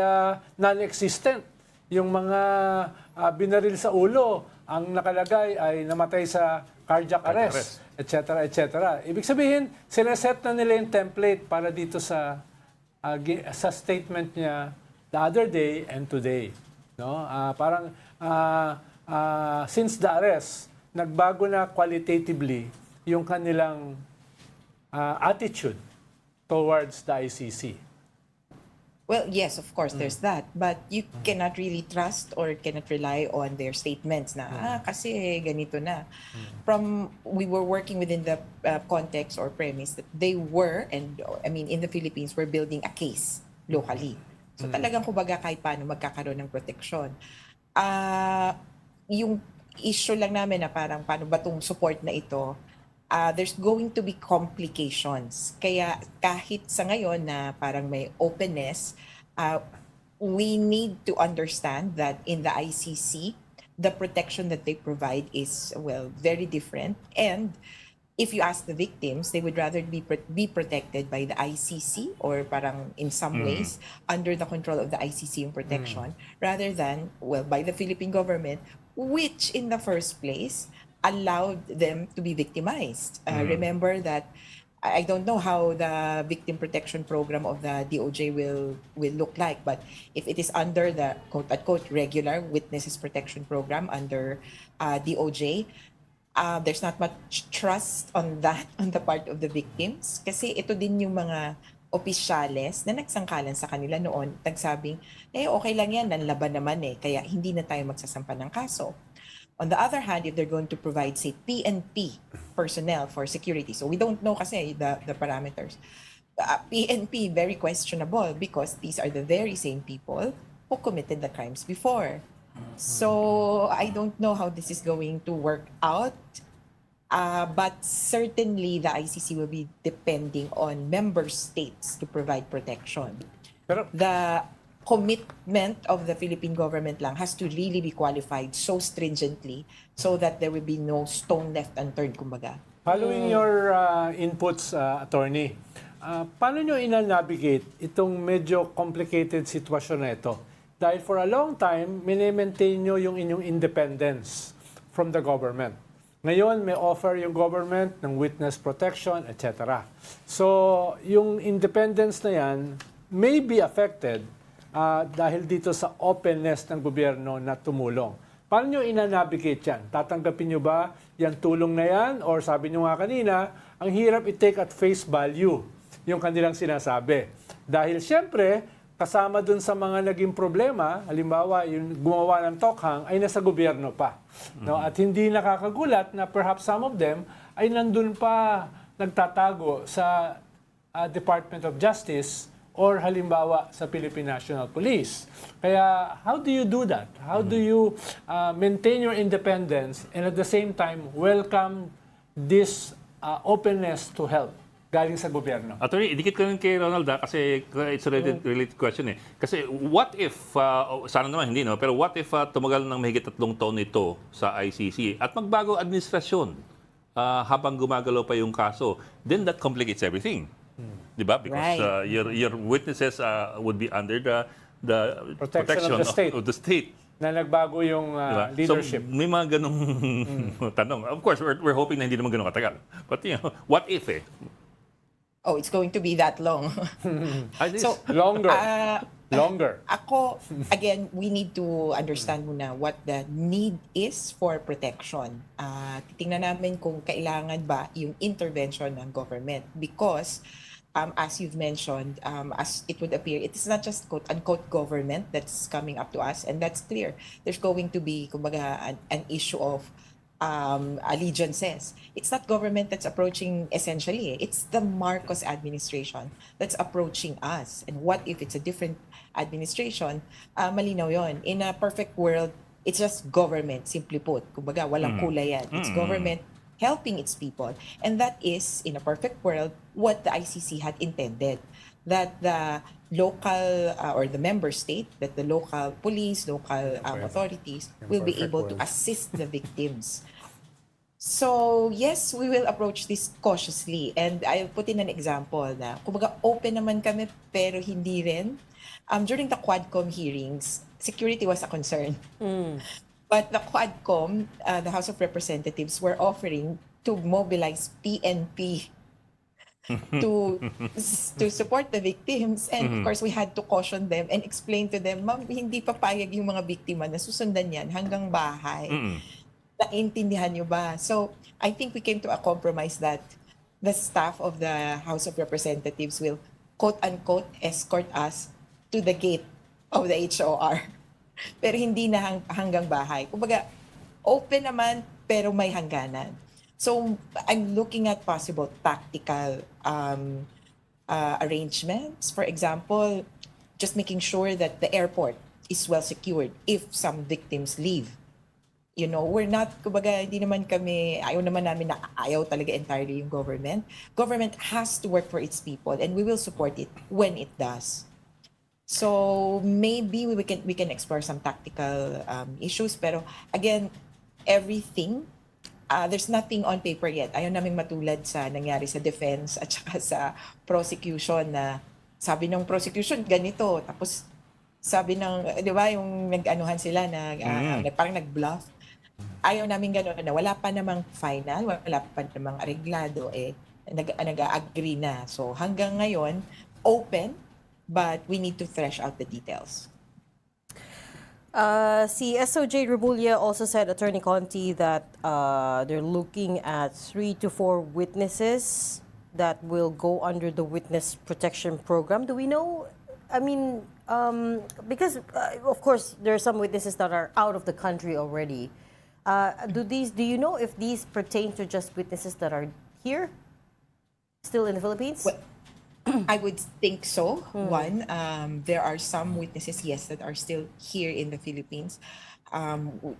S4: non-existent. Yung mga binaril sa ulo, ang nakalagay ay namatay sa cardiac arrest, etc. etc. Ibig sabihin, sineset na nila yung template para dito sa statement niya the other day and today. No? Parang since the arrest, nagbago na qualitatively yung kanilang attitude towards the ICC.
S7: Well, yes, of course, there's that. But you cannot really trust or cannot rely on their statements na, kasi ganito na. We were working within the context or premise that they were, and I mean, in the Philippines, we're building a case locally. So talagang kumbaga kahit paano magkakaroon ng proteksyon. Yung issue lang namin na parang paano ba itong support na ito, there's going to be complications. Kaya kahit sa ngayon na parang may openness, we need to understand that in the ICC, the protection that they provide is, well, very different. And if you ask the victims, they would rather be protected by the ICC or parang in some ways under the control of the ICC yung protection rather than, well, by the Philippine government, which in the first place allowed them to be victimized. Remember that I don't know how the victim protection program of the DOJ will look like, but if it is under the quote-unquote regular witnesses protection program under DOJ, there's not much trust on that on the part of the victims kasi ito din yung mga opisyales na nagsangkalan sa kanila noon nagsabing okay lang yan, nanlaban naman kaya hindi na tayo magsasampa ng kaso. On the other hand, if they're going to provide say PNP personnel for security, so we don't know kasi the parameters, PNP very questionable because these are the very same people who committed the crimes before. So I don't know how this is going to work out, but certainly the ICC will be depending on member states to provide protection.
S4: Pero
S7: The commitment of the Philippine government lang has to really be qualified so stringently so that there will be no stone left unturned, kumbaga.
S4: following your inputs, attorney, paano nyo ina-navigate itong medyo complicated sitwasyon na ito? Dahil for a long time, mini-maintain nyo yung inyong independence from the government. Ngayon, may offer yung government ng witness protection, etc. So, yung independence na yan may be affected dahil dito sa openness ng gobyerno na tumulong. Paano nyo ina-navigate yan? Tatanggapin nyo ba yung tulong na yan? Or sabi nyo nga kanina, ang hirap i-take at face value yung kanilang sinasabi. Dahil siyempre, kasama dun sa mga naging problema, halimbawa, yung gumawa ng tokhang ay nasa gobyerno pa. No? At hindi nakakagulat na perhaps some of them ay nandun pa nagtatago sa Department of Justice or halimbawa sa Philippine National Police. Kaya how do you do that? How do you maintain your independence and at the same time welcome this openness to help galing sa gobyerno?
S1: Attorney, idikit ko rin kay Ronald kasi it's a related question Kasi what if, sana naman hindi pero what if tumagal ng mahigit 3 taon ito sa ICC at magbago administrasyon habang gumagalaw pa yung kaso, then that complicates everything. Diba? Because your witnesses would be under the protection of the state.
S4: na nagbago yung
S1: Diba?
S4: leadership.
S1: So, may mga ganong tanong. Of course, we're hoping na hindi naman ganun katagal. But, what if eh?
S7: Oh, it's going to be that long.
S1: At least,
S7: So,
S4: Longer.
S7: ah,
S4: Longer.
S7: Ako, again, we need to understand muna what the need is for protection. Titingnan namin kung kailangan ba yung intervention ng government. Because, as you've mentioned, as it would appear, it is not just quote-unquote government that's coming up to us. And that's clear. There's going to be, kumbaga, an issue of allegiances. It's not government that's approaching essentially. It's the Marcos administration that's approaching us. And what if it's a different administration? Malinaw yon. In a perfect world, it's just government, simply put. Kumbaga, walang kulay yan. It's government helping its people. And that is, in a perfect world, what the ICC had intended. That the local or the member state, that the local police, local authorities will be able to assist the victims. So, yes, we will approach this cautiously. And I'll put in an example na, kumbaga, open naman kami, pero hindi rin. During the Quadcom hearings, security was a concern. But the Quadcom, the House of Representatives, were offering to mobilize PNP to support the victims. And of course, we had to caution them and explain to them, ma'am, hindi papayag yung mga biktima na susundan yan hanggang bahay. Naintindihan nyo ba? So, I think we came to a compromise that the staff of the House of Representatives will, quote-unquote, escort us to the gate of the HOR. Pero hindi na hanggang bahay. Kumbaga, open naman, pero may hangganan. So, I'm looking at possible tactical arrangements. For example, just making sure that the airport is well secured if some victims leave. You know, we're not, kumbaga, hindi naman kami, ayaw naman namin na ayaw talaga entirely yung government. Government has to work for its people and we will support it when it does. So maybe we can explore some tactical issues. Pero again, everything, there's nothing on paper yet. Ayaw namin matulad sa nangyari sa defense at saka sa prosecution na sabi ng prosecution ganito. Tapos sabi ng, di ba, yung nag-anuhan sila na parang nag-bluff. Ayaw namin gano'n na wala pa namang final, wala pa namang areglado, nag-agree na. So hanggang ngayon, open, but we need to thresh out the details.
S2: Si SOJ Remulla also said, Attorney Conti, that they're looking at 3 to 4 witnesses that will go under the witness protection program. Do we know? I mean, because of course there are some witnesses that are out of the country already. Do you know if these pertain to just witnesses that are here, still in the Philippines?
S7: Well, I would think so. One, there are some witnesses, yes, that are still here in the Philippines.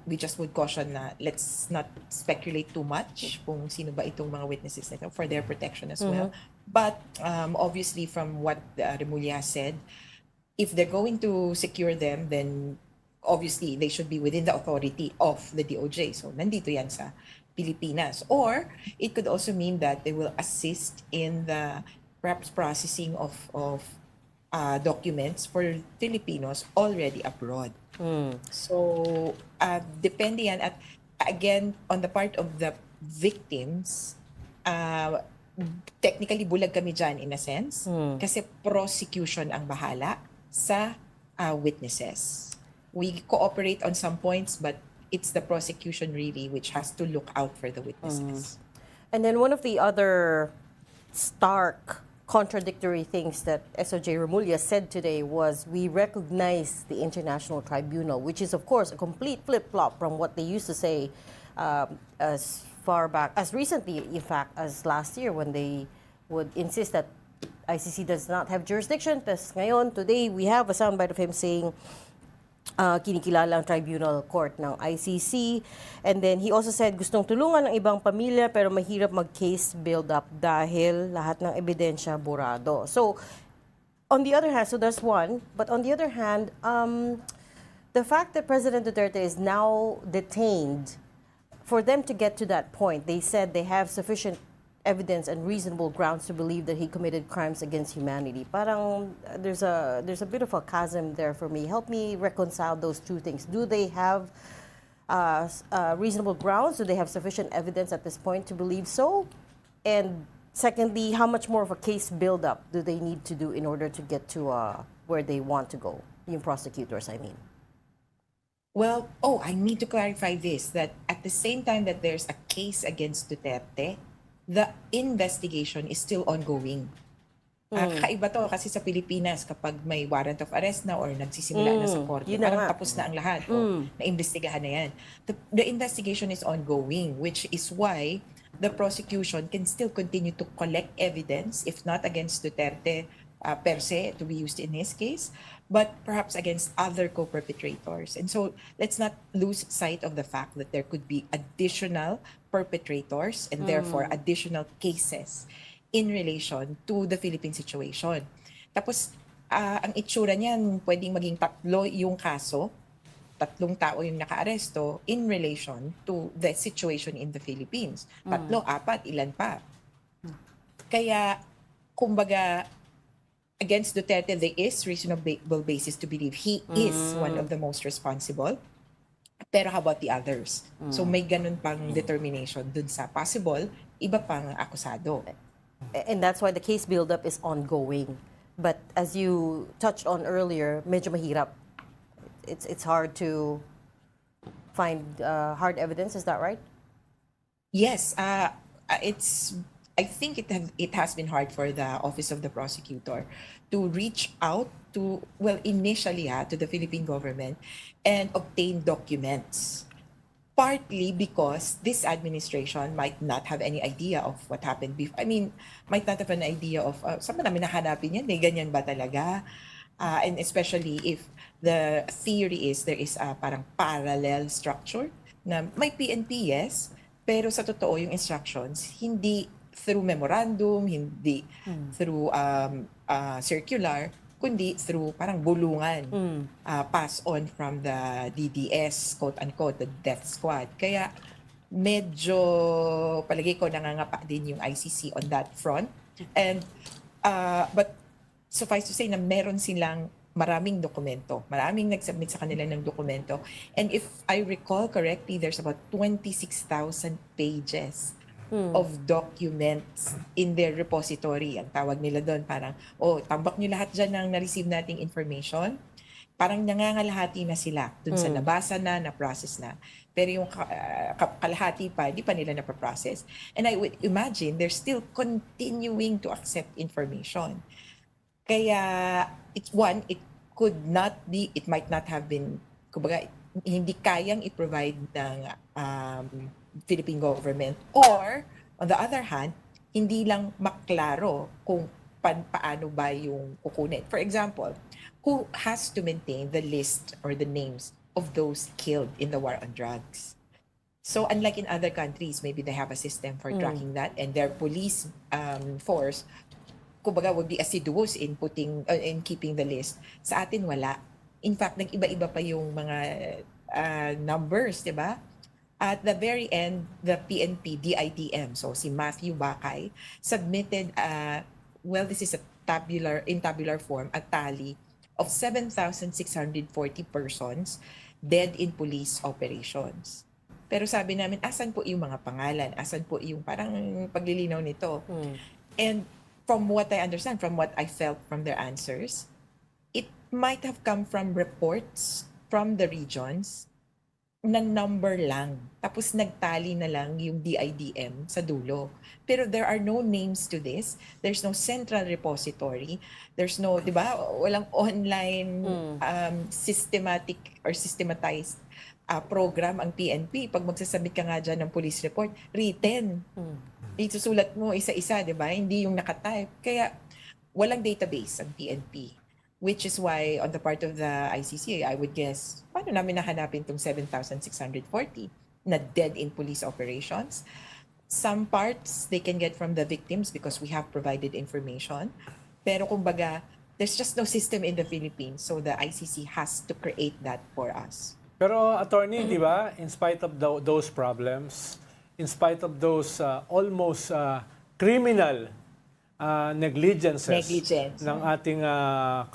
S7: We just would caution na let's not speculate too much kung sino ba itong mga witnesses nito for their protection as well. But obviously from what Remulla said, if they're going to secure them, then obviously they should be within the authority of the DOJ. So nandito yan sa Pilipinas. Or it could also mean that they will assist in the perhaps processing of documents for Filipinos already abroad. So, depende yan at again, on the part of the victims, technically bulag kami dyan in a sense kasi prosecution ang bahala sa witnesses. We cooperate on some points, but it's the prosecution really which has to look out for the witnesses.
S2: And then one of the other stark contradictory things that SOJ Remulla said today was, we recognize the International Tribunal, which is of course a complete flip-flop from what they used to say as far back, as recently in fact as last year, when they would insist that ICC does not have jurisdiction. Tapos ngayon, today, we have a soundbite of him saying kinikilala ang tribunal court ng ICC. And then he also said gustong tulungan ng ibang pamilya pero mahirap mag-case build-up dahil lahat ng ebidensya burado. So, on the other hand, so there's one. But on the other hand, the fact that President Duterte is now detained, for them to get to that point, they said they have sufficient evidence and reasonable grounds to believe that he committed crimes against humanity. Parang there's a bit of a chasm there for me. Help me reconcile those two things. Do they have reasonable grounds? Do they have sufficient evidence at this point to believe so? And secondly, how much more of a case build-up do they need to do in order to get to where they want to go? Yung prosecutors, I mean.
S7: Well, I need to clarify this, that at the same time that there's a case against Duterte, the investigation is still ongoing. Kakaiba to kasi sa Pilipinas kapag may warrant of arrest na or nagsisimula na sa korte,
S2: yun na
S7: parang
S2: nga.
S7: tapos na ang lahat. Naimbestigahan na yan. The investigation is ongoing, which is why the prosecution can still continue to collect evidence, if not against Duterte per se, to be used in his case, but perhaps against other co-perpetrators. And so let's not lose sight of the fact that there could be additional perpetrators and therefore additional cases in relation to the Philippine situation. Tapos, ang itsura niyan, pwedeng maging 3 yung kaso, 3 tao yung nakaaresto in relation to the situation in the Philippines. 3, 4, ilan pa. Kaya, kumbaga, against Duterte, there is reasonable basis to believe he is one of the most responsible. Pero how about the others? So may ganun pang determination dun sa possible, iba pang akusado.
S2: And that's why the case build-up is ongoing. But as you touched on earlier, medyo mahirap. It's hard to find hard evidence. Is that right?
S7: Yes, I think it has been hard for the Office of the Prosecutor to reach out to, well, initially to the Philippine government and obtain documents. Partly because this administration might not have any idea of what happened before. I mean, might not have an idea of, saan ba namin nahanapin yan? May ganyan ba talaga? And especially if the theory is there is a parang parallel structure na may PNP, yes, pero sa totoo yung instructions, hindi through memorandum, hindi through circular, kundi through parang bulungan, pass on from the DDS, quote-unquote, the death squad. Kaya medyo, palagay ko, nangangapa din yung ICC on that front. And, but suffice to say na meron silang maraming dokumento. Maraming nag-submit sa kanila ng dokumento. And if I recall correctly, there's about 26,000 pages of documents in their repository. Ang tawag nila doon parang, tambak nyo lahat dyan ng na-receive nating information. Parang nangangalahati na sila doon sa nabasa na process na. Pero yung kalahati pa, di pa nila napaprocess. And I would imagine they're still continuing to accept information. Kaya, it might not have been, kumbaga, hindi kayang i-provide ng Philippine government, or on the other hand, hindi lang maklaro kung paano ba yung kukunin. For example, who has to maintain the list or the names of those killed in the war on drugs? So unlike in other countries, maybe they have a system for tracking that, and their police force, kumbaga, would be assiduous in keeping the list. Sa atin wala. In fact, nag-iba-iba pa yung mga numbers, di ba? At the very end, the PNP, DITM, so si Matthew Bakay, submitted, this is in tabular form, a tally of 7,640 persons dead in police operations. Pero sabi namin, asan po yung mga pangalan? Asan po yung parang paglilinaw nito? And from what I understand, from what I felt from their answers, it might have come from reports from the regions na number lang. Tapos nagtali na lang yung DIDM sa dulo. Pero there are no names to this. There's no central repository. There's no, di ba, walang online systematic or systematized program ang PNP. Pag magsasabit ka nga dyan ng police report, written. Isusulat mo isa-isa, di ba? Hindi yung nakatype. Kaya walang database ang PNP. Which is why on the part of the ICC, I would guess, paano namin nahanapin itong 7,640 na dead in police operations? Some parts they can get from the victims because we have provided information. Pero kumbaga, there's just no system in the Philippines, so the ICC has to create that for us.
S4: Pero attorney, di ba, in spite of those problems, in spite of those almost criminal negligences
S7: Negligence.
S4: ng ating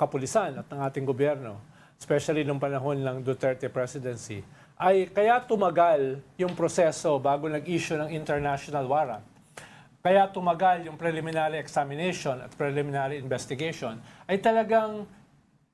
S4: kapulisan at ng ating gobyerno, especially nung panahon ng Duterte presidency, ay kaya tumagal yung proseso bago nag-issue ng international warrant. Kaya tumagal yung preliminary examination at preliminary investigation ay talagang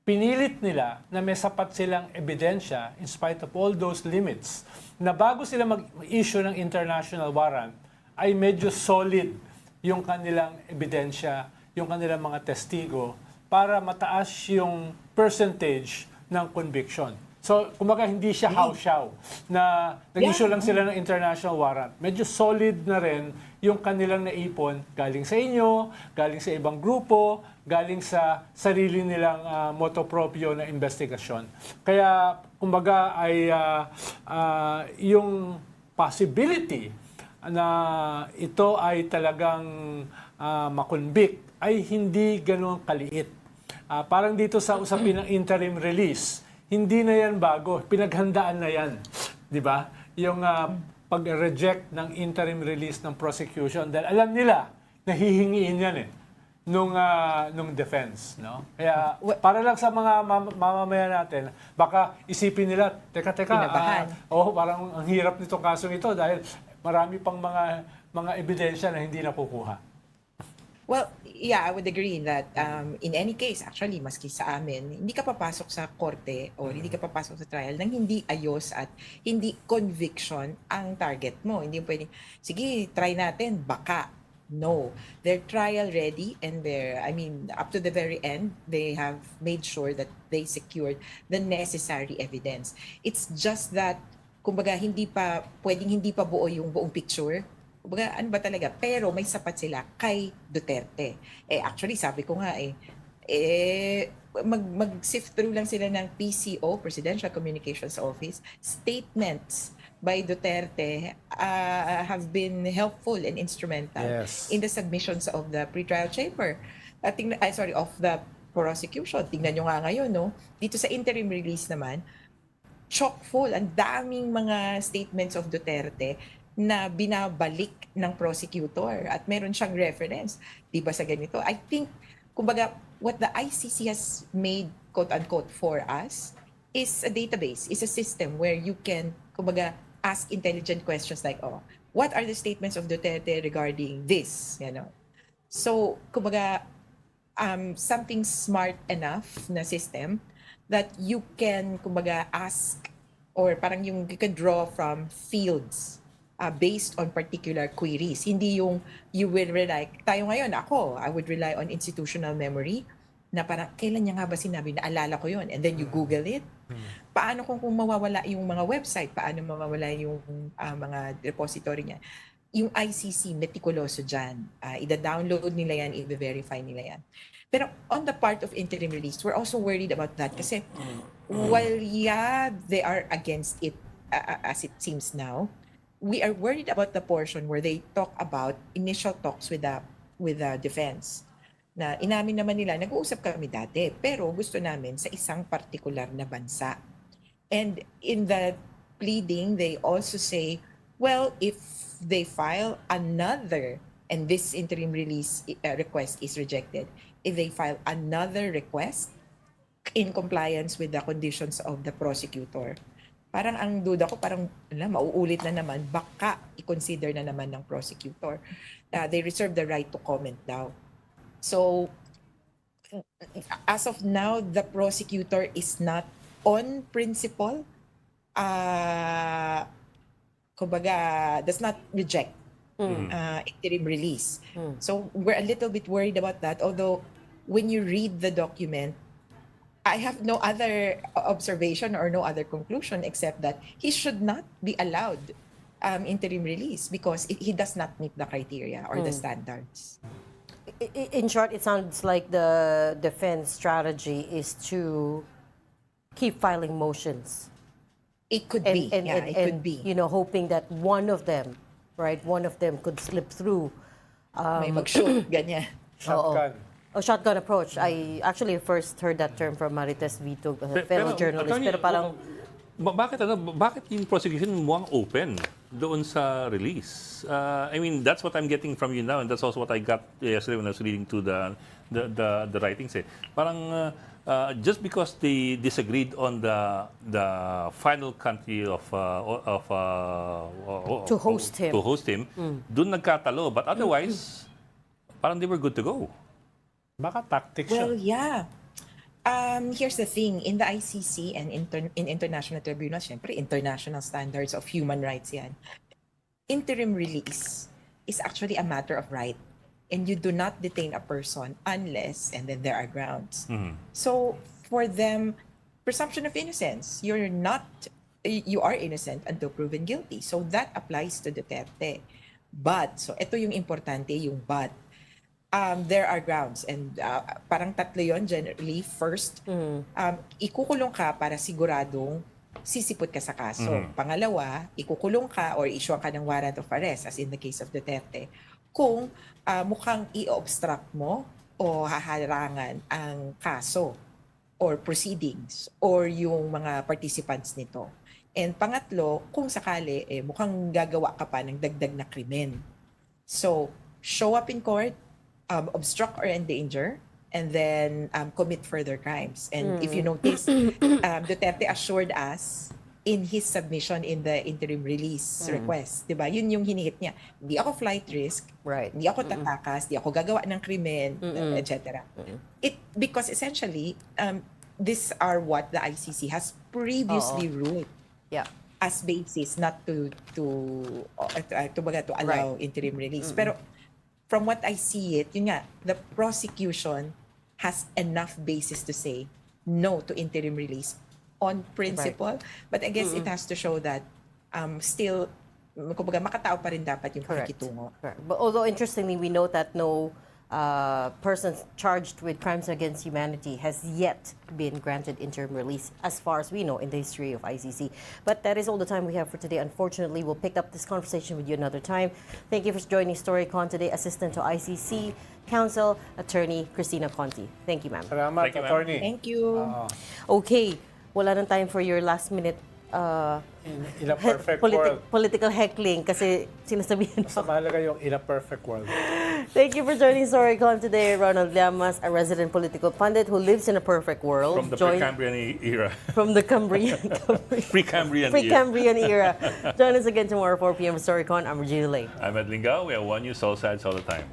S4: pinilit nila na may sapat silang ebidensya in spite of all those limits na bago sila mag-issue ng international warrant ay medyo solid yung kanilang ebidensya, yung kanilang mga testigo para mataas yung percentage ng conviction. So, kumbaga hindi siya haw-shaw na nag-issue lang sila ng international warrant. Medyo solid na rin yung kanilang naipon galing sa inyo, galing sa ibang grupo, galing sa sarili nilang motopropyo na investigasyon. Kaya, kumbaga ay yung possibility na ito ay talagang makonvict ay hindi ganoon kaliit. Parang dito sa usapin ng interim release, hindi na yan bago, pinaghandaan na yan, di ba? Yung pag-reject ng interim release ng prosecution dahil alam nila na hihingiin yan nung defense, no? Kaya para lang sa mga mamamayan natin, baka isipin nila, teka, parang ang hirap nitong kasong ito dahil marami pang mga ebidensya na hindi nakukuha.
S7: Well, yeah, I would agree that in any case, actually, maski sa amin, hindi ka papasok sa korte o hindi ka papasok sa trial nang hindi ayos at hindi conviction ang target mo. Hindi pwedeng, sige, try natin, baka. No. They're trial ready and up to the very end, they have made sure that they secured the necessary evidence. It's just that, kumbaga, hindi pa buo yung buong picture. Kumbaga, ano ba talaga? Pero may sapat sila kay Duterte. Actually, sabi ko nga mag-sift through lang sila ng PCO, Presidential Communications Office, statements by Duterte have been helpful and instrumental in the submissions of the pretrial chamber. Of the prosecution. Tingnan nyo nga ngayon, no? Dito sa interim release naman, chock full, ang daming mga statements of Duterte na binabalik ng prosecutor at meron siyang reference. Di ba sa ganito? I think, kumbaga, what the ICC has made, quote-unquote, for us is a database, is a system where you can, kumbaga, ask intelligent questions like, what are the statements of Duterte regarding this? So, kumbaga, something smart enough na system that you can, kumbaga, ask or parang you can draw from fields based on particular queries. Hindi yung you will rely, tayo ngayon, I would rely on institutional memory na parang kailan niya nga ba sinabi, naalala ko yon, and then you Google it. Paano kung mawawala yung mga website, paano mawawala yung mga repository niya. Yung ICC, meticuloso dyan. Ida-download nila yan, i-verify nila yan. Pero on the part of interim release, we're also worried about that kasi while they are against it as it seems now, we are worried about the portion where they talk about initial talks with the defense. Na inamin naman nila, nag-uusap kami dati, pero gusto namin sa isang particular na bansa. And in the pleading, they also say, well, if they file another, and this interim release request is rejected, if they file another request in compliance with the conditions of the prosecutor, parang ang duda ko, parang mauulit na naman, baka i-consider na naman ng prosecutor. They reserve the right to comment daw. So, as of now, the prosecutor is not on principle, kumbaga, does not reject interim release. So, we're a little bit worried about that, although when you read the document, I have no other observation or no other conclusion except that he should not be allowed interim release because he does not meet the criteria or the standards.
S2: In short, it sounds like the defense strategy is to keep filing motions.
S7: It could be. It could be.
S2: Hoping that one of them could slip through.
S7: May mag-shoot, ganyan.
S4: Shotgun.
S2: Shotgun approach. I actually first heard that term from Marites Vitug, a fellow journalist. Pero parang
S1: bakit yung prosecution mukhang open doon sa release? I mean, that's what I'm getting from you now, and that's also what I got yesterday when I was reading to the writings. Parang just because they disagreed on the final country
S2: To host him.
S1: doon nagkatalo. But otherwise, parang they were good to go.
S4: Baka tactics
S7: Well,
S4: siya.
S7: yeah. Here's the thing, in the ICC and in international tribunals, syempre, international standards of human rights yan. Interim release is actually a matter of right. And you do not detain a person unless, and then there are grounds. So, for them, presumption of innocence, you are innocent until proven guilty. So, that applies to Duterte. But, so ito yung importante, yung but. There are grounds, and parang tatlo yun generally. First, ikukulong ka para siguradong sisipot ka sa kaso. Pangalawa, ikukulong ka or issue ka ng warrant of arrest, as in the case of Duterte, kung mukhang i-obstruct mo o haharangan ang kaso or proceedings or yung mga participants nito. And pangatlo, kung sakali, mukhang gagawa ka pa ng dagdag na krimen. So, show up in court, obstruct or endanger, and then commit further crimes. And if you notice, Duterte assured us in his submission in the interim release request, di ba? Yun yung hinihit niya. Hindi ako flight risk,
S2: Right.
S7: hindi ako tatakas, hindi ako gagawa ng krimen, etc. Because essentially, these are what the ICC has previously ruled
S2: Yeah.
S7: as basis not to allow interim release. Pero from what I see it, yun nga, the prosecution has enough basis to say no to interim release on principle. But I guess it has to show that still, kumbaga, makatao pa rin dapat yung pakikitungo.
S2: Correct. But although interestingly, we know that no persons charged with crimes against humanity has yet been granted interim release, as far as we know in the history of ICC. But that is all the time we have for today. Unfortunately, we'll pick up this conversation with you another time. Thank you for joining Storycon today, Assistant to ICC Counsel, Attorney Cristina Conti. Thank you, ma'am.
S4: Salamat,
S1: Thank you, ma'am.
S4: attorney.
S7: Thank you.
S2: Okay, wala nang time for your last minute
S4: In a perfect world.
S2: political heckling kasi sinasabihan
S4: Sa
S2: ako.
S4: mahalaga yung in a perfect world.
S2: Thank you for joining Storycon today. Ronald Llamas, a resident political pundit who lives in a perfect world.
S1: From the Precambrian era.
S2: From the Cambrian
S1: Precambrian era.
S2: Precambrian era. Join us again tomorrow, 4 p.m. for Storycon. I'm Regina Lay.
S1: I'm Ed Lingao. We have one news, all sides, all the time.